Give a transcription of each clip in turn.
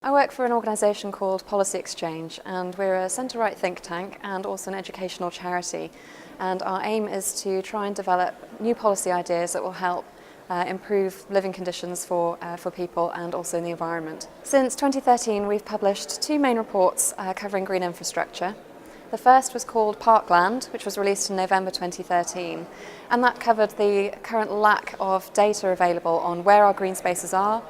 I work for an organisation called Policy Exchange, and we're a centre-right think tank and also an educational charity. And our aim is to try and develop new policy ideas that will help improve living conditions for people and also in the environment. Since 2013 we've published two main reports covering green infrastructure. The first was called Parkland, which was released in November 2013, and that covered the current lack of data available on where our green spaces are,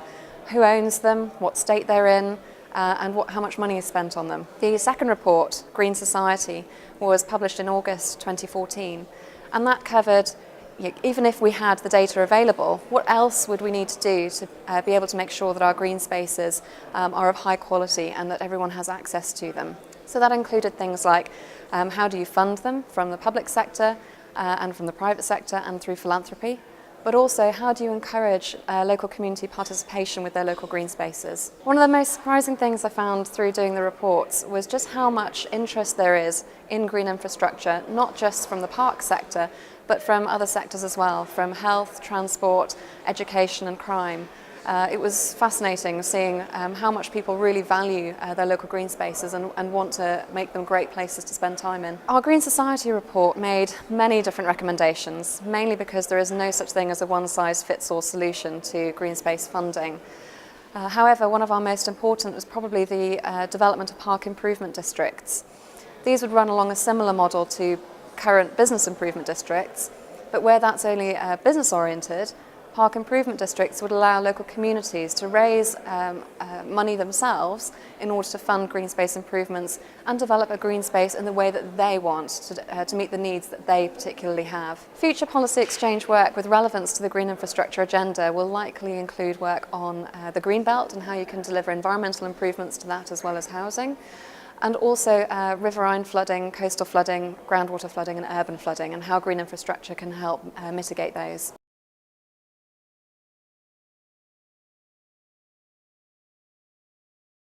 who owns them, what state they're in, and how much money is spent on them. The second report, Green Society, was published in August 2014, and that covered, even if we had the data available, what else would we need to do to be able to make sure that our green spaces are of high quality and that everyone has access to them. So that included things like how do you fund them from the public sector and from the private sector and through philanthropy, but also how do you encourage local community participation with their local green spaces. One of the most surprising things I found through doing the reports was just how much interest there is in green infrastructure, not just from the park sector, but from other sectors as well, from health, transport, education and crime. It was fascinating seeing how much people really value their local green spaces and want to make them great places to spend time in. Our Green Society report made many different recommendations, mainly because there is no such thing as a one-size-fits-all solution to green space funding. However, one of our most important was probably the development of park improvement districts. These would run along a similar model to current business improvement districts, but where that's only business-oriented, park improvement districts would allow local communities to raise money themselves in order to fund green space improvements and develop a green space in the way that they want to meet the needs that they particularly have. Future policy exchange work with relevance to the green infrastructure agenda will likely include work on the green belt and how you can deliver environmental improvements to that as well as housing, and also riverine flooding, coastal flooding, groundwater flooding and urban flooding, and how green infrastructure can help mitigate those.